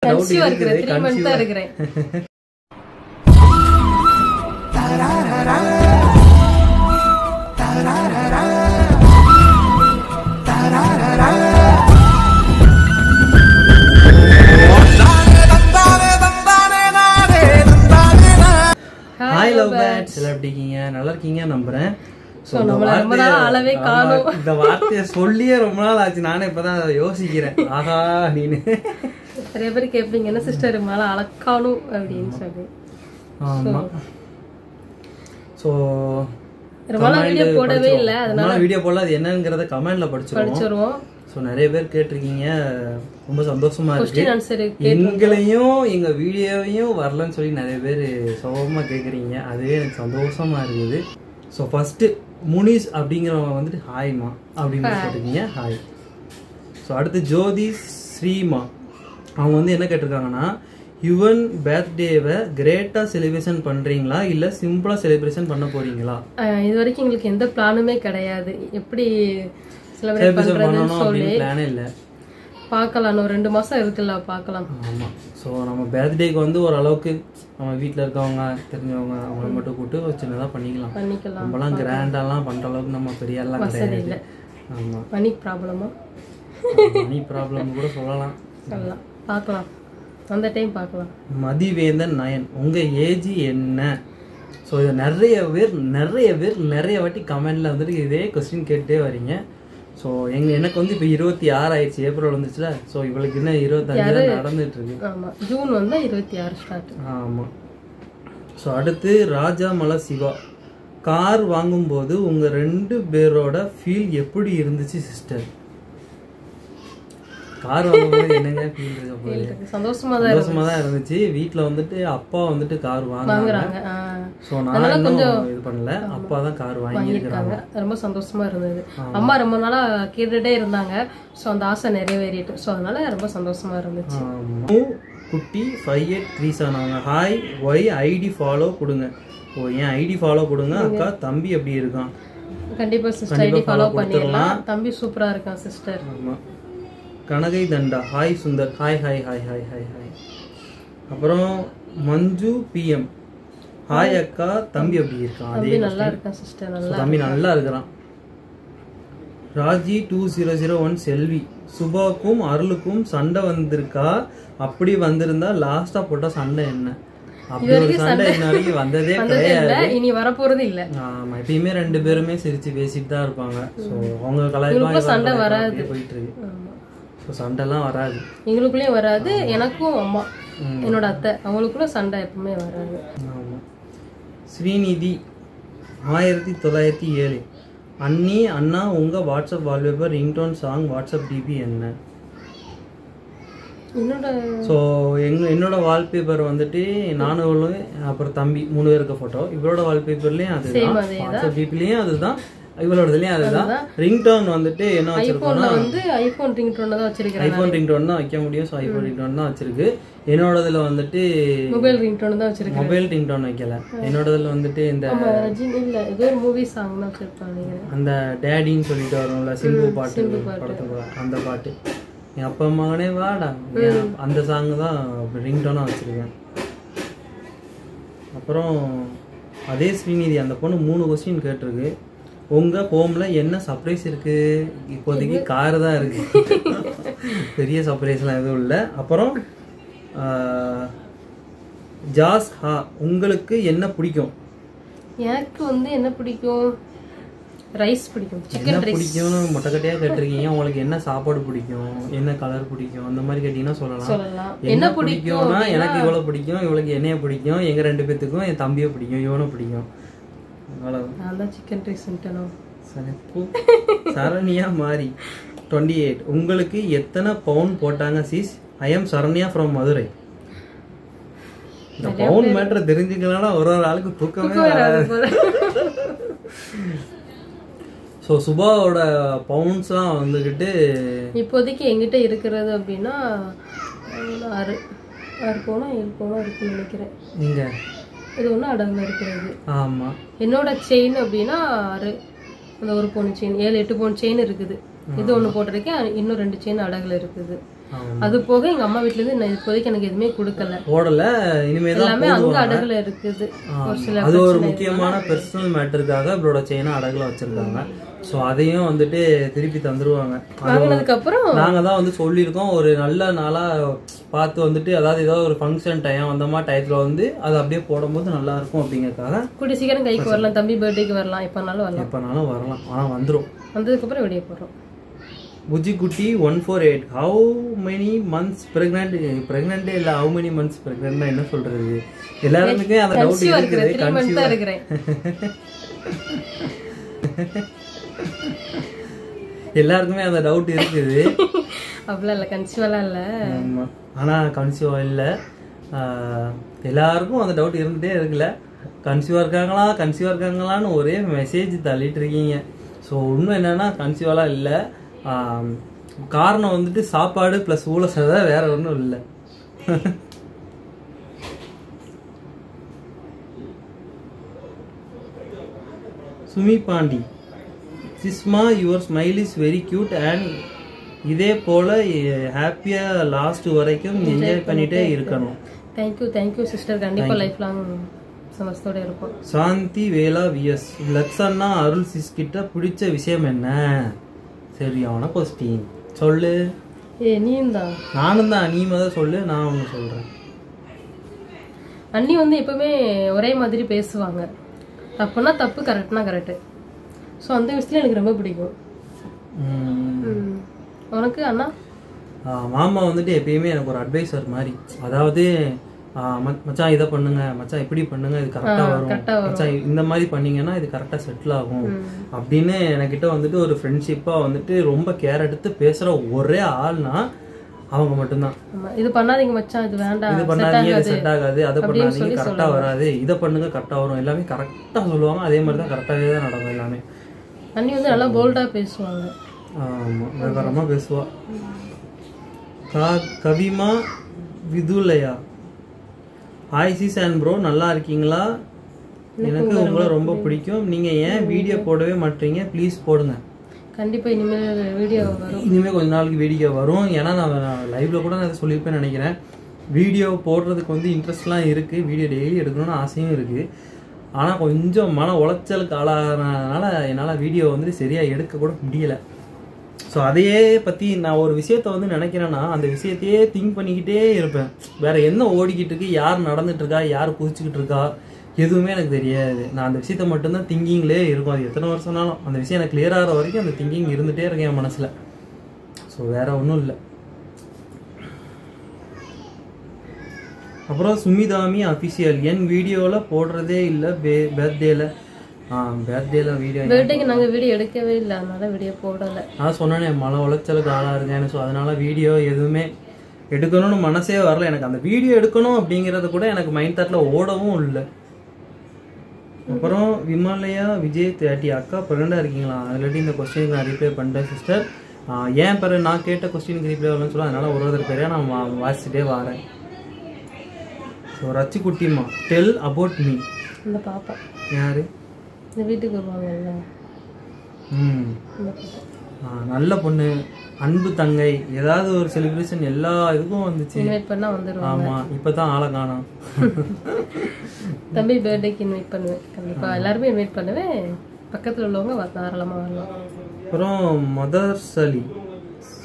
கன்சீவா இருக்கிறேன் 3 மந்த்தா இருக்கிறேன். Hi love birds, எல்லாம் எப்படி இருக்கீங்க? நல்லா இருக்கீங்க நம்புறேன். இந்த வார்த்தையை சொல்லியே ரொம்ப நாள் ஆச்சு. நானே இப்பதான் யோசிக்கிறேன். ஆஹா நீனு நிறைய பேர் கேட்பீங்க என்ன சிஸ்டர் மேல அழக்கானும் அப்படின்னு சொல்லி. ஆமா. ஸோ வீடியோ போடவே இல்லை, அதனால வீடியோ போடல. அது என்னங்கிறத கமெண்ட்ல படிச்சிருவோம். ஸோ நிறைய பேர் கேட்டிருக்கீங்க, ரொம்ப சந்தோஷமா இருக்கு. எங்களையும் எங்க வீடியோவையும் வரலன்னு சொல்லி நிறைய பேர் சோகமா கேட்குறீங்க. அதுவே எனக்கு சந்தோஷமா இருக்குது. ஸோ ஃபர்ஸ்ட் முனிஸ் அப்படிங்கிறவங்க வந்துட்டு ஹாய்மா அப்படின்னு கேட்டிருக்கீங்க. ஹாய். ஸோ அடுத்து ஜோதி ஸ்ரீமா அவங்க வந்து என்ன கேட்டிருக்காங்கன்னா, யுவன் பர்த்டேவை கிரேட்டா செலிப்ரேஷன் பண்றீங்களா இல்ல சிம்பிளா செலிப்ரேஷன் பண்ண போறீங்களா? இது வரைக்கும் எங்களுக்கு எந்த பிளானுமே கிடையாது. எப்படி செலிப்ரேட் பண்றதுன்னு சொல்லி பிளானே இல்ல. பார்க்கலாம், ஒரு 2 மாசம் இருக்குல்ல, பார்க்கலாம். ஆமா. ஸோ நம்ம பர்த்டேக்கு வந்து ஓரளவுக்கு நம்ம வீட்டில் இருக்கவங்க தெரிஞ்சவங்க அவங்கள மட்டும் கூப்பிட்டு ஒரு சின்னதாக பண்ணிக்கலாம். நம்மலாம் கிராண்டாலாம் பண்ணுற அளவுக்கு நம்ம பெரிய எல்லாம் கிடையாது. ஆமாம். மணி ப்ராப்ளமா? மணி ப்ராப்ளம் கூட சொல்லலாம். பார்க்கலாம், அந்த டைம் பார்க்கலாம். மதிவேந்தன் நயன், உங்கள் ஏஜ் என்ன? ஸோ இது நிறைய பேர் நிறைய வாட்டி கமெண்ட்ல வந்துட்டு இதே கொஸ்டின் கேட்டுட்டே வரீங்க. ஸோ எனக்கு வந்து இப்போ 26 ஆயிடுச்சு. ஏப்ரல் வந்துச்சுல. ஸோ இவளுக்கு இன்னும் 25 நடந்துட்டு இருக்கு. ஆமாம், ஜூன் வந்து 26 ஸ்டார்ட். ஆமாம். ஸோ அடுத்து ராஜா மலை சிவா, கார் வாங்கும்போது உங்கள் 2 பேரோட ஃபீல் எப்படி இருந்துச்சு சிஸ்டர்? கார் வாங்கும்போது என்னங்க ஃபீல் இருக்கு? சந்தோஷமா தான் இருந்துச்சு. வீட்டில் வந்துட்டு அப்பா வந்துட்டு கார் வாங்குறாங்க. ஸோ நான் கொஞ்சம் இது பண்ணல, அப்பா தான் கார் வாங்கியிருக்காங்க. ரொம்ப சந்தோஷமா இருந்தது. அம்மா ரொம்ப நாளா கேட்டுட்டே இருந்தாங்க. ஸோ அந்த ஆசை நிறைவேறிட்டு. ஸோ அதனால ரொம்ப சந்தோஷமா இருந்துச்சு. குட்டி 5837 அவங்க ஹாய், ஒய் ஐடி ஃபாலோ கொடுங்க. ஓ ஏன் ஐடி ஃபாலோ கொடுங்க அக்கா, தம்பி எப்படி இருக்கான்? கண்டிப்பா சிஸ்டர் ஐடி ஃபாலோ பண்ணிடலாம். தம்பி சூப்பரா இருக்கான் சிஸ்டர். ஆமா. கனகை தண்டா hi Sundar, hi hi hi hi hi hi. அப்புறம் மஞ்சு பிஎம் ஹாய் அக்கா, தம்பி எப்படி இருக்கான்? தம்பி நல்லா இருக்கான் சிஸ்டர். தம்பி நல்லா இருக்கிறான். ராஜி 2001 செல்வி, சுபாக்கும் அருளுக்கும் சண்டை வந்திருக்கா? அப்படி வந்திருந்தா லாஸ்டா போட்ட சண்டை என்ன? அப்படி ஒரு சண்டை இன்ன வரைக்கும் வந்ததே கிடையாது, இனி வரப்போறது இல்ல. ஆமா, எப்பயுமே 2 பேருமே சிரிச்சு பேசிட்டு தான் இருப்பாங்க. ஸோ அவங்க கலாய்ப்பா சண்டை வராது, போயிட்டு இருக்கு. சண்டைலாம் வராது, எங்களுக்குள்ளேயும் வராது. எனக்கும் அம்மா, என்னோட அத்தை, அவங்களுக்குள்ள சண்டை எப்பவுமே வராது. ஆமாம். ஸ்ரீநிதி 1907 அண்ணி அண்ணா உங்க WhatsApp wallpaper ringtone song WhatsApp DP என்ன? ஸோ என்னோட வால்பேப்பர் வந்துட்டு நானும் அப்புறம் தம்பி 3 பேருக்கு ஃபோட்டோ. இவரோட வால்பேப்பர்லயும் அதுதான், வாட்ஸ்அப் டிபிலையும் அதுதான், இவளோடதுலயும் அதுதான். ரிங்டோன் வந்துட்டு என்ன வச்சிருக்கோம்னா ஐபோன் ரிங்டோன் தான் வச்சிருக்கேன். ஐபோன் ரிங்டோன் தான் வைக்க முடியும். ஸோ ஐபோன் ரிங்டோன் தான் வச்சிருக்கு. என்னோடதுல வந்துட்டு மொபைல் ரிங்டோன் தான் வச்சிருக்கேன். மொபைல் ரிங்டோன் வைக்கல. என்னோடதுல வந்துட்டு இந்த இல்ல ஏதோ ஒரு மூவி சாங் தான் வச்சிருப்பாங்க. அந்த டேடின்னு சொல்லிட்டு வரும்ல, சிம்பு பாட்டு படத்துக்கு அந்த பாட்டு, என் அப்பா மகனே வாடா, அந்த சாங் தான் ரிங்டோனா வச்சிருக்கேன். அப்புறம் அதே ஸ்ரீநிதி அந்த பொண்ணு 3 கொஸ்டின் கேட்டிருக்கு. உங்க ஹோம்ல என்ன சர்ப்ரைஸ் இருக்கு? இப்போதைக்கு கார் தான் இருக்கு, பெரிய சர்ப்ரைஸ்லாம் எதுவும் இல்லை. அப்புறம் ஜாஸ் ஹா, உங்களுக்கு என்ன பிடிக்கும்? எனக்கு வந்து என்ன பிடிக்கும், ரைஸ் பிடிக்கும், சிக்கன் ரைஸ் பிடிக்கும்னு மொட்டைக்கட்டையா கேட்டிருக்கீங்க. உங்களுக்கு என்ன சாப்பாடு பிடிக்கும், என்ன கலர் பிடிக்கும், அந்த மாதிரி கேட்டீங்கன்னா சொல்லலாம். என்ன பிடிக்கும்னா எனக்கு இவ்வளவு பிடிக்கும், இவளுக்கு என்னைய பிடிக்கும், எங்க 2 பேத்துக்கும் என் தம்பியை பிடிக்கும், இவனும் பிடிக்கும். சிக்கன் ரைஸ் சரண்யா மாறி 28 உங்களுக்கு எத்தனை பவுன் போட்டாங்க சீஸ்? I am Saranya from Madurai. இந்த பவுன் மேட்டர் தெரிஞ்சுக்கலாம், ஒரு ஆளுக்கு தூக்கமே வராது. ஸோ சுபாவோட பவுன்ஸ்லாம் வந்துக்கிட்டு இப்போதைக்கு எங்கிட்ட இருக்கிறது அப்படின்னா 6 பவுனா 7 பவுனா இருக்குன்னு நினைக்கிறேன். நீங்க இது ஒன்று அடகுல இருக்கிறது. ஆமா, என்னோட செயின் அப்படின்னா 6, அந்த 1 பவுன் செயின் 7-8 பவுன் செயின் இருக்குது. இது ஒன்று போட்டிருக்கேன், இன்னும் 2 செயின் அடகுல இருக்குது. அது போக எங்க அம்மா வீட்ல இருந்து இப்போதைக்கு எனக்கு எதுவுமே கொடுக்கல, போடல. இனிமே தான் எல்லாமே அங்க அடகுல இருக்குது. ஒரு சில அது ஒரு முக்கியமான பர்சனல் மேட்டருக்காக இவரோட செயினை அடகுல வச்சிருக்காங்க. ஸோ அதையும் வந்துட்டு திருப்பி தந்துருவாங்க. வாங்கினதுக்கு அப்புறம் நாங்க தான் வந்து சொல்லியிருக்கோம், ஒரு நல்ல நாளா பார்த்து வந்துட்டு, அதாவது ஏதாவது ஒரு ஃபங்க்ஷன் டைம் அந்த மாதிரி டயத்துல வந்து அது அப்படியே போடும்போது நல்லா இருக்கும் அப்படிங்கறதுக்காக. கூடிய சீக்கிரம் கைக்கு வரலாம், தம்பி பர்த்டேக்கு வரலாம், எப்பனாலும் வரலாம். ஆனா வந்துரும். வந்ததுக்கு அப்புறம் வெளியே போறோம். புஜிக்குட்டி 148 how many months pregnant? Pregnant இல்ல, ஹவு மெனி மந்த்ஸ் பிரெக்னன்ட்னா என்ன சொல்றது? எல்லாருக்குமே அந்த டவுட் இருக்குது. கன்சீவா இருக்கிறேன். எல்லாருக்குமே அந்த டவுட் இருக்குது. அவ்வளவு இல்ல, கன்சீவா இல்ல. ஆனா கன்சீவா இல்ல, எல்லாருக்கும் அந்த டவுட் இருந்துட்டே இருக்குல்ல. கன்சீவா இருக்காங்களான்னு ஒரே மெசேஜ் தள்ளிட்டு இருக்கீங்க. ஸோ உண்மை என்னன்னா கன்சீவாலாம் இல்லை. காரணம் வந்துட்டு சாப்பாடு பிளஸ் ஊழசதை, வேற ஒன்றும் இல்லை. சுமி பாண்டி, சிஸ்மா your smile is very cute and இதே போல ஹாப்பியா லாஸ்ட் வரைக்கும் என்ஜாய் பண்ணிட்டே இருக்கணும். Thank you sister. கண்டிப்பா லைஃப் லாங் சந்தோஷத்தோட இருப்போம். சாந்தி வேலா விஎஸ், லக்ஸன்னா அருள் சிஸ் கிட்ட பிடிச்ச விஷயம் என்ன? சரியான கொஸ்டின், சொல்லு. நீயும் தான். நானும் தான். நீ முதல்ல சொல்லு, நான் ஒன்று சொல்றேன். அண்ணி வந்து எப்பவுமே ஒரே மாதிரி பேசுவாங்க. தப்புனா தப்பு, கரெக்ட்னா கரெக்ட். ஸோ அந்த விஷயத்துல எனக்கு ரொம்ப பிடிக்கும். உனக்கு அண்ணா? மாமா வந்துட்டு எப்பயுமே எனக்கு ஒரு அட்வைசர் மாதிரி. அதாவது மச்சான் இதை பண்ணுங்க, மச்சான் இப்படி பண்ணுங்க, இது கரெக்டா வரும், மச்சான் இந்த மாதிரி பண்ணீங்கன்னா இது கரெக்டா செட்டில் ஆகும் அப்படின்னு என்கிட்ட வந்துட்டு ஒரு ஃப்ரெண்ட்ஷிப்பா வந்துட்டு ரொம்ப கேர் எடுத்து பேசுற ஒரே ஆள்னா அவங்க மட்டும்தான். இது பண்ணாதீங்க மச்சான், இது வேண்டாம், இது பண்ணாதீங்க, இது செட் ஆகாது, அதை பண்ணாதீங்க, கரெக்டா வராது, இதை பண்ணுங்க கரெக்டா வரும், எல்லாமே கரெக்டா சொல்லுவாங்க. அதே மாதிரி தான் கரெக்டாவே தான் நடக்கும் எல்லாமே. அண்ணி வந்து நல்லா போல்டா பேசுவாங்க. ஆமா, விவரமா பேசுவா. கவிமா விதுலையா, ஹாய் சிஸ் அண்ட் ப்ரோ, நல்லா இருக்கீங்களா? எனக்கு உங்களை ரொம்ப பிடிக்கும். நீங்க ஏன் வீடியோ போடவே மாட்டீங்க? ப்ளீஸ் போடுங்க. கண்டிப்பா இனிமேல் வீடியோ வரும். இனிமேல் கொஞ்ச நாளைக்கு வீடியோ வரும். ஏன்னா நான் லைவ்ல கூட நான் சொல்லியிருப்பேன்னு நினைக்கிறேன். வீடியோ போடுறதுக்கு வந்து இன்ட்ரெஸ்ட்லாம் இருக்கு, வீடியோ டெய்லி எடுக்கணும்னு ஆசையும் இருக்கு. ஆனால் கொஞ்சம் மன உளைச்சலுக்கு ஆளாகிறதுனால என்னால் வீடியோ வந்து சரியாக எடுக்க கூட முடியலை. ஸோ அதையே பற்றி நான் ஒரு விஷயத்த வந்து நினைக்கிறேன்னா அந்த விஷயத்தையே திங்க் பண்ணிக்கிட்டே இருப்பேன். வேற என்ன ஓடிக்கிட்டு இருக்கு, யார் நடந்துட்டு இருக்கா, யார் குதிச்சுக்கிட்டு இருக்கா, எதுவுமே எனக்கு தெரியாது. நான் அந்த விஷயத்த மட்டும்தான் திங்கிங்லேயே இருக்கும். அது எத்தனை வருஷம்னாலும் அந்த விஷயம் எனக்கு கிளியர் ஆகிற வரைக்கும் அந்த திங்கிங் இருந்துகிட்டே இருக்கேன் என் மனசில். ஸோ வேற ஒன்றும் இல்லை. அப்புறம் சுமிதாமி அஃபிஷியல், என் வீடியோவில் போடுறதே இல்லை பர்த்டேல. பர்த்டேல வீடியோ, பர்த்டேக்கு நாங்கள் வீடியோ எடுக்கவே இல்லை, அதனால வீடியோ போடலை. நான் சொன்னேனே மன உளைச்சலுக்கு ஆளாக இருக்கேன்னு. ஸோ அதனால வீடியோ எதுவுமே எடுக்கணும்னு மனசே வரல எனக்கு. அந்த வீடியோ எடுக்கணும் அப்படிங்கிறது கூட எனக்கு மைண்ட் தாட்டில் ஓடவும் இல்லை. அப்புறம் விமலையா விஜய் 30, அக்கா பிரெண்டாக இருக்கீங்களா? ஆல்ரெடி இந்த கொஸ்டினுக்கு நான் ரிப்ளை பண்ணிட்டேன் சிஸ்டர். ஏன் பிறகு நான் கேட்ட கொஸ்டினுக்கு ரிப்ளை வரலன்னு சொல்ல, அதனால ஒரு பேரையாக நான் வாசிச்சுட்டே வரேன். ஸோ ரச்சிக்குட்டிமா, டெல் அபவுட் மீ. இந்த பாப்பா யாரு? இந்த வீட்டுக்கு வருவாங்கல்ல. நல்ல பொண்ணு, அன்பு தங்கை. ஏதாவது ஒரு செலிப்ரேஷன் எல்லா இதுக்கும் வந்துச்சு. இன்வைட் பண்ணா வந்துருவாங்க. ஆமா, இப்பதான் ஆளை காணோம். தம்பி பர்த்டேக்கு இன்வைட் பண்ணுவேன், கண்டிப்பா எல்லாருமே இன்வைட் பண்ணுவேன். பக்கத்துல உள்ளவங்க தாராளமா வரலாம். அப்புறம் மதர்ஸ் அலி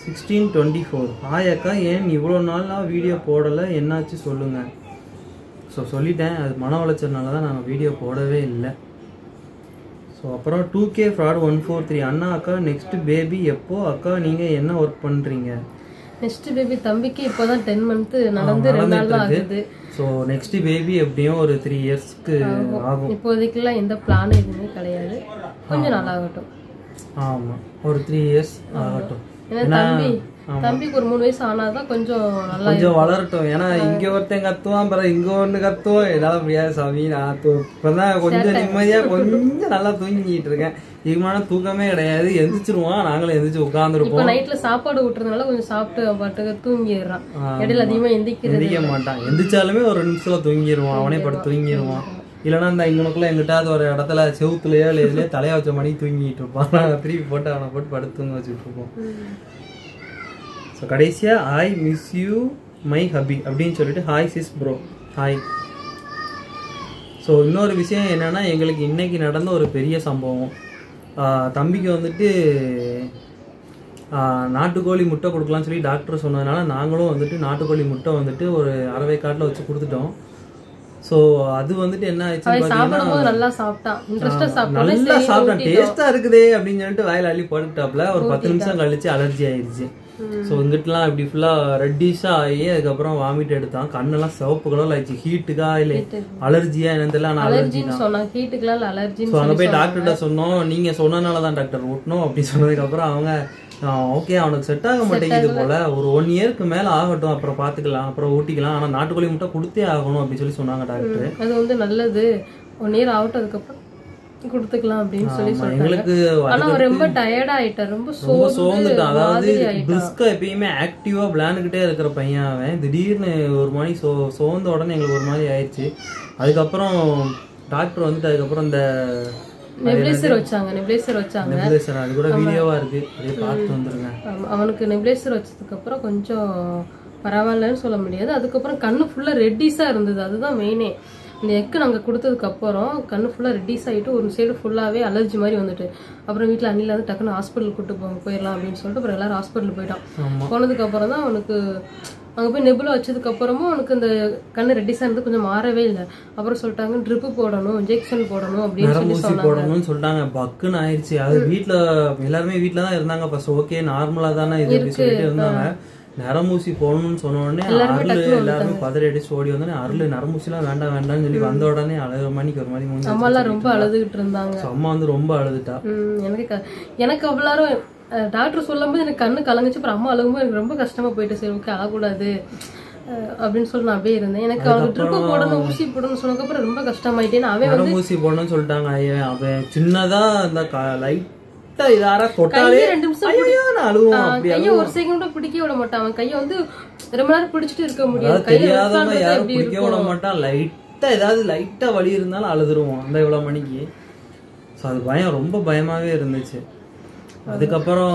1624, ஹாய் அக்கா, ஏன் இவ்வளோ நாளாக வீடியோ போடலை, என்னாச்சு சொல்லுங்க. ஸோ சொல்லிட்டேன், அது மன உளைச்சல்னால தான் நாங்கள் வீடியோ போடவே இல்லை. ஸோ அப்புறம் 2K ஃப்ராட் 143, அண்ணா அக்கா நெக்ஸ்ட் பேபி எப்போ? அக்கா நீங்கள் என்ன ஒர்க் பண்ணுறீங்க? நெக்ஸ்ட் பேபி தம்பிக்கு இப்போதான் 10 மந்த் நடந்து 2 நாள் தான் ஆகுது. ஸோ நெக்ஸ்ட் பேபி எப்படியும் ஒரு 3 இயர்ஸ்க்கு ஆகும். இப்போதைக்குலாம் எந்த பிளானும் எதுவுமே கிடையாது, கொஞ்சம் நாள் ஆகட்டும். ஆமாம், ஒரு 3 இயர்ஸ் ஆகட்டும். ஏன்னா தம்பிக்கு ஒரு 3 வயசு ஆனாதான் கொஞ்சம் நல்லா கொஞ்சம் வளரட்டும். ஏன்னா இங்க ஒருத்தன் கத்துவான், பிறகு இங்க ஒண்ணு கத்துவோம், என்னால முடியாது சாமி. நான் இப்பதான் கொஞ்சம் நிம்மதியா கொஞ்சம் நல்லா தூங்கிட்டு இருக்கேன். இதுமான தூக்கமே கிடையாது, எந்திரிச்சிருவான், நாங்களும் எந்திரிச்சு உட்காந்துருப்போம். நைட்ல சாப்பாடு ஊட்டுறதுனால கொஞ்சம் சாப்பிட்டு பாட்டுக்கு தூங்கிடுறான். இடையில அதிகமா எந்திரிக்க மாட்டான். எந்திரிச்சாலுமே ஒரு நிமிஷத்துல தூங்கிடுவான், அவனே படுத்து தூங்கிடுவான். இல்லைன்னா இந்த இங்கனுக்குள்ள எங்கிட்டாவது ஒரு இடத்துல செவுத்துலயோ இல்லை இதுலயே தலையா வச்ச மணி தூங்கிட்டு இருப்பான். திருப்பி போட்டு அவனை போட்டு படுத்து தூங்க வச்சுட்டு இருப்போம். ஸோ கடைசியா ஐ மிஸ் யூ மை ஹபி அப்படின்னு சொல்லிட்டு hi sis bro hi. So இன்னொரு விஷயம் என்னன்னா, எங்களுக்கு இன்னைக்கு நடந்த ஒரு பெரிய சம்பவம். தம்பிக்கு வந்துட்டு நாட்டுக்கோழி முட்டை கொடுக்கலாம்னு சொல்லி டாக்டர் சொன்னதுனால நாங்களும் வந்துட்டு நாட்டுக்கோழி முட்டை வந்துட்டு ஒரு அரை காட்டில் வச்சு கொடுத்துட்டோம். ஸோ அது வந்துட்டு என்ன ஆயிடுச்சு, நல்லா சாப்பிட்டான், டேஸ்டா இருக்குதே அப்படின்னு சொல்லிட்டு வாயில அள்ளி போட்டுட்டாப்ல. ஒரு 10 நிமிஷம் கழிச்சு அலர்ஜி ஆயிடுச்சு. ஸோ இங்கிட்டலாம் இப்படி ஃபுல்லா ரெட்டிஷா ஆகி அதுக்கப்புறம் வாமிட் எடுத்தான். கண்ணெல்லாம் சிவப்பு கலர்ல ஆயிடுச்சு. ஹீட்டுக்கா இல்ல அலர்ஜியா என்னன்னு தெரியல, ஆனா அலர்ஜி தான். ஸோ அங்க போய் டாக்டர்கிட்ட சொன்னோம், நீங்க சொன்னதுனாலதான் டாக்டர் ஊட்டணும் அப்படின்னு சொன்னதுக்கு அப்புறம் அவங்க ஓகே அவனுக்கு செட் ஆக மாட்டேங்குது போல, ஒரு 1 இயருக்கு மேல ஆகட்டும், அப்புறம் பாத்துக்கலாம், அப்புறம் ஊட்டிக்கலாம், ஆனா நாட்டுக்கோழி முட்டை கொடுத்தே ஆகணும் அப்படின்னு சொல்லி சொன்னாங்க டாக்டர். அது வந்து நல்லது, 1 இயர் ஆகட்டும், அதுக்கப்புறம் கொடுத்துக்கலாம் அப்படின்னு சொல்லி எங்களுக்கு. ஆனா ரொம்ப டயர்ட் ஆயிட்டான், ரொம்ப சோர்ந்துட்டான். அதாவது பிரிஸ்கா எப்பயுமே ஆக்டிவா விளையாண்டுகிட்டே இருக்கிற பையன் அவன். திடீர்னு ஒரு மாதிரி சோர்ந்த உடனே எங்களுக்கு ஒரு மாதிரி ஆயிடுச்சு. அதுக்கப்புறம் டாக்டர் வந்துட்டு அதுக்கப்புறம் இந்த நெபுலைசர் வச்சாங்க. அது கூட வீடியோவா இருக்கு, அப்படியே பார்த்து வந்துருங்க. அவனுக்கு நெபுலைசர் வச்சதுக்கு அப்புறம் கொஞ்சம் பரவாயில்லன்னு சொல்ல முடியாது. அதுக்கப்புறம் கண்ணு ஃபுல்லா ரெட்டிஸா இருந்தது, அதுதான் மெயினே. இந்த எக்கு நாங்கள் கொடுத்ததுக்கு அப்புறம் கண்ணு ஃபுல்லாக ரெட்டிஸ் ஆகிட்டு ஒரு சைடு ஃபுல்லாகவே அலர்ஜி மாதிரி வந்துட்டு, அப்புறம் வீட்டில் அண்ணில வந்து டக்குன்னு ஹாஸ்பிட்டல் கூட்டு போயிடலாம் அப்படின்னு சொல்லிட்டு அப்புறம் எல்லாரும் ஹாஸ்பிட்டல் போயிட்டான். போனதுக்கு அப்புறம் தான் அவனுக்கு அங்கே போய் நெபுலா வச்சதுக்கு அப்புறமும் அவனுக்கு இந்த கண்ணு ரெட்டிஸாக இருந்து கொஞ்சம் மாறவே இல்லை. அப்புறம் சொல்லிட்டாங்க ட்ரிப்பு போடணும், இன்ஜெக்ஷன் போடணும் அப்படின்னு சொல்லி சொல்லிட்டாங்க. பக்குன்னு ஆயிடுச்சு. அது வீட்டில் எல்லாருமே வீட்டில் தான் இருந்தாங்க ஃபர்ஸ்ட். ஓகே நார்மலா தானே இது அப்படி சொல்லிட்டு இருந்தாங்க. நரம்பூசி போடணும்னு சொன்ன உடனே எல்லாருமே பதறி அடிச்சு ஓடி வந்தோடனே அருள் நரம்பூசி எல்லாம் வேண்டாம்னு சொல்லி வந்த உடனே அழுகிற மணிக்கு ஒரு மாதிரி அம்மா எல்லாம் ரொம்ப அழுதுகிட்டு இருந்தாங்க. அம்மா வந்து ரொம்ப அழுதுட்டா. எனக்கு அவ்வளோ டாக்டர் சொல்லும் போது எனக்கு கண்ணு கலங்குச்சு. அப்புறம் அம்மா அழுகும்போது எனக்கு ரொம்ப கஷ்டமா போயிட்டு, சரி ஓகே அழக்கூடாது அப்படின்னு சொல்லி நான் அப்படியே இருந்தேன். எனக்கு அவனுக்கு ட்ரிப்பு போடணும், ஊசி போடணும்னு சொன்னதுக்கு அப்புறம் ரொம்ப கஷ்டமாயிட்டேன். அவன் வந்து ஊசி போடணும்னு சொல்லிட்டாங்க. அவன் சின்னதா இந்த லைட் ஒரு செகண்ட் பிடிக்க விட மாட்டான். அவன் கையை வந்து ரொம்ப நேரம் பிடிச்சிட்டு இருக்க முடியாது. விட மாட்டான். லைட்டா ஏதாவது லைட்டா வலி இருந்தாலும் அழுதுருவோம் அந்த இவ்வளவு மணிக்கு. அது பயம், ரொம்ப பயமாவே இருந்துச்சு. அதுக்கப்புறம்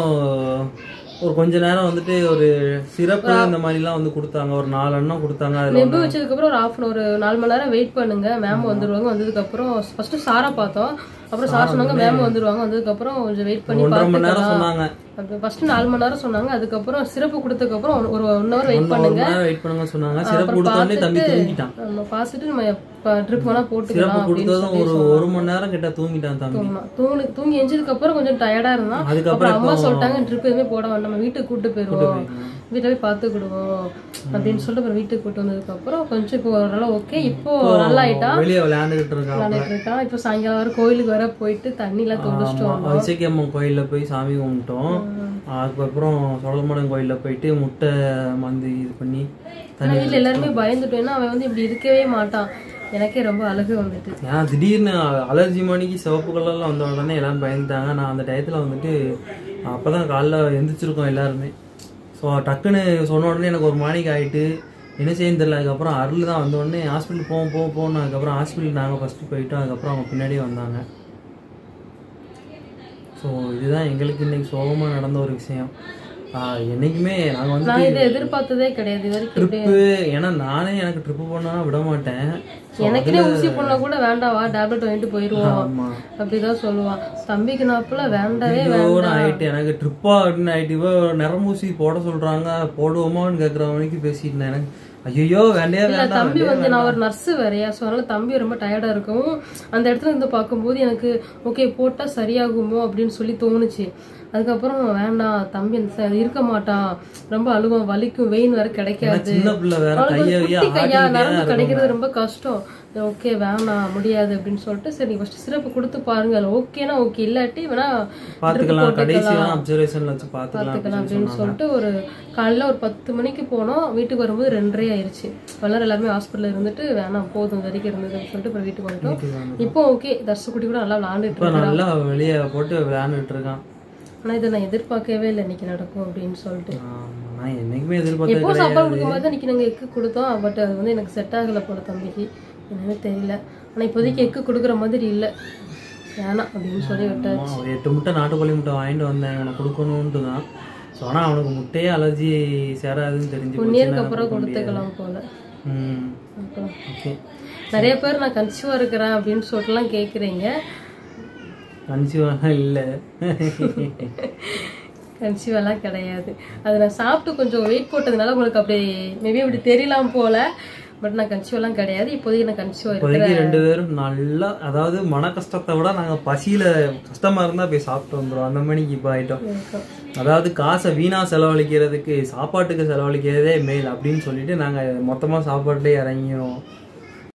ஒரு கொஞ்ச நேரம் வந்துட்டு ஒரு சிறப்பு இந்த மாதிரி எல்லாம் வந்து கொடுத்தாங்க. ஒரு 4 எண்ணம் கொடுத்தாங்க. நெபு வச்சதுக்கு அப்புறம் ஒரு 4 மணி நேரம் வெயிட் பண்ணுங்க, மேம் வந்துருவாங்க. வந்ததுக்கு அப்புறம் ஃபர்ஸ்ட் சாரா பார்த்தோம். அப்புறம் சார் சொன்னாங்க மேம் வந்துருவாங்க. வந்ததுக்கு அப்புறம் கொஞ்சம் வெயிட் பண்ணி 1.5 மணி நேரம் சொன்னாங்க. ஃபர்ஸ்ட் 4 மணி நேரம் சொன்னாங்க. அதுக்கப்புறம் சிறப்பு கொடுத்ததுக்கு அப்புறம் ஒரு 1 ஹவர் வெயிட் பண்ணுங்க சொன்னாங்க. சிறப்பு கொடுத்த உடனே தம்பி தூங்கிட்டான். நம்ம பார்த்துட்டு நம்ம ட்ரிப் வேணா போட்டுக்கலாம். சிறப்பு கொடுத்ததும் ஒரு மணி நேரம் கிட்ட தூங்கிட்டான் தம்பி. தூங்கி எஞ்சதுக்கு அப்புறம் கொஞ்சம் டயர்டா இருந்தான். அதுக்கப்புறம் அம்மா சொல்லிட்டாங்க ட்ரிப் எதுவுமே போட வேண்டாம், நம்ம வீட்டுக்கு கூட்டு போயிருவோம், வீட்டுல போய் பாத்துக்கிடுவோம் அப்படின்னு சொல்லிட்டு அப்புறம் வீட்டுக்கு கூட்டு வந்ததுக்கு அப்புறம் கொஞ்சம் இப்போ ஓரளவு ஓகே, இப்போ நல்லா ஆயிட்டான், வெளியே விளையாண்டுட்டு இருக்கான். இப்போ சாயங்காலம் வர கோயிலுக்கு வர போயிட்டு தண்ணி எல்லாம் தொழிச்சிட்டோம். அம்மா கோயில்ல போய் சாமி கும்பிட்டோம். அதுக்கப்புறம் சோழமடம் கோயில்ல போயிட்டு முட்டை மந்தி இது பண்ணி வீட்டுல எல்லாருமே பயந்துட்டோம். அவன் வந்து இப்படி இருக்கவே மாட்டான். எனக்கே ரொம்ப அழகு வந்துட்டு. ஏன்னா திடீர்னு அலர்ஜி மணிக்கு சிவப்பு கலர்ல வந்த உடனே எல்லாரும் பயந்துட்டாங்க. நான் அந்த டயத்துல வந்துட்டு அப்பதான் காலைல எந்திரிச்சிருக்கோம் எல்லாருமே. ஸோ டக்குன்னு சொன்ன உடனே எனக்கு ஒரு மாணிக்கு ஆயிட்டு என்ன செய்யன்னு தெரியல. அதுக்கப்புறம் அருள் தான் வந்த உடனே ஹாஸ்பிட்டல் போகணும். அதுக்கப்புறம் ஹாஸ்பிட்டல் நாங்கள் ஃபர்ஸ்ட் போயிட்டோம். அதுக்கப்புறம் அவங்க பின்னாடியே வந்தாங்க. ஸோ இதுதான் எங்களுக்கு இன்னைக்கு சோகமாக நடந்த ஒரு விஷயம். என்னைக்குமே நாங்கள் வந்து எதிர்பார்த்ததே கிடையாது ட்ரிப்பு. ஏன்னா நானே எனக்கு ட்ரிப்பு போனா விட மாட்டேன். எனக்குனே ஊசி போனா கூட வேண்டாவா டேப்லெட் வாங்கிட்டு போயிருவோம் அப்படிதான் சொல்லுவான். தம்பிக்கு நாப்புல வேண்டவே ஆயிட்டு எனக்கு ட்ரிப்பா அப்படின்னு ஆயிட்டு இவ நரம்பூசி போட சொல்றாங்க, போடுவோமான்னு கேட்கறவனுக்கு பேசிட்டு இருந்தேன். எனக்கு ஐயோ வேண்டாம். தம்பி வந்து நான் ஒரு நர்ஸ் வேறையா, ஸோ அதனால தம்பி ரொம்ப டயர்டா இருக்கும். அந்த இடத்துல இருந்து பார்க்கும்போது எனக்கு ஓகே போட்டா சரியாகுமோ அப்படின்னு சொல்லி தோணுச்சு. அதுக்கப்புறம் வேண்டாம் தம்பி இருக்க மாட்டான், ரொம்ப அழுவான், வலிக்கும், வெயின் வேற கிடைக்காது, கையா நரம்பு கிடைக்கிறது ரொம்ப கஷ்டம், ஓகே வேணாம் முடியாது அப்படின்னு சொல்லிட்டு சரி ஃபர்ஸ்ட் சிறப்பு கொடுத்து பாருங்க, ஓகேனா ஓகே, இல்லாட்டி வேணா பாத்துக்கலாம் அப்படின்னு சொல்லிட்டு ஒரு காலையில ஒரு 10 மணிக்கு போனோம். வீட்டுக்கு வரும்போது 2:30 ஆயிருச்சு. எல்லாருமே ஹாஸ்பிட்டல்ல இருந்துட்டு வேணாம் போதும் வரைக்கும் இருந்ததுன்னு சொல்லிட்டு அப்புறம் வீட்டுக்கு வந்துட்டோம். இப்போ ஓகே தர்ஷகுட்டி கூட நல்லா விளையாண்டுட்டு இருக்கான், வெளியே போட்டு விளையாண்டுட்டு இருக்கான். ஆனா இதை நான் எதிர்பார்க்கவே இல்லை இன்னைக்கு நடக்கும் அப்படின்னு சொல்லிட்டு. எப்போ சாப்பாடு கொடுக்கும்போது இன்னைக்கு நாங்க எக்கு கொடுத்தோம். பட் அது வந்து எனக்கு செட் ஆகல போல தம்பிக்கு, என்னன்னு தெரியல. ஆனா இப்போதைக்கு எக்கு கொடுக்குற மாதிரி இல்லை, வேணாம் அப்படின்னு சொல்லி விட்டாச்சு. 8 முட்டை நாட்டுக்கோழி முட்டை வாங்கிட்டு வந்தேன் இவனை கொடுக்கணும்ட்டு தான். ஸோ ஆனால் அவனுக்கு முட்டையே அலர்ஜி சேராதுன்னு தெரிஞ்சு 1 இயருக்கு அப்புறம் கொடுத்துக்கலாம் போல. ஓகே. நிறைய பேர் நான் கன்சீவா இருக்கிறேன் அப்படின்னு சொல்லிட்டுலாம் கேட்குறீங்க. கன்சீவாலாம் இல்லை, கன்சீவெல்லாம் கிடையாது. அதை நான் சாப்பிட்டு கொஞ்சம் வெயிட் போட்டதுனால உங்களுக்கு அப்படி மேபி அப்படி தெரியலாம் போல. பட் நான் கன்சீவெல்லாம் கிடையாது. இப்போதைக்கு நான் கன்சீவா இருக்கேன். 2 பேரும் நல்லா, அதாவது மன கஷ்டத்தை விட நாங்கள் பசியில கஷ்டமா இருந்தா போய் சாப்பிட்டு வந்துடும், அந்த மணிக்கு இப்போ ஆயிட்டோம். அதாவது காசை வீணா செலவழிக்கிறதுக்கு சாப்பாட்டுக்கு செலவழிக்கிறதே மேல் அப்படின்னு சொல்லிட்டு நாங்கள் மொத்தமாக சாப்பாட்டுலேயே இறங்கிடும்.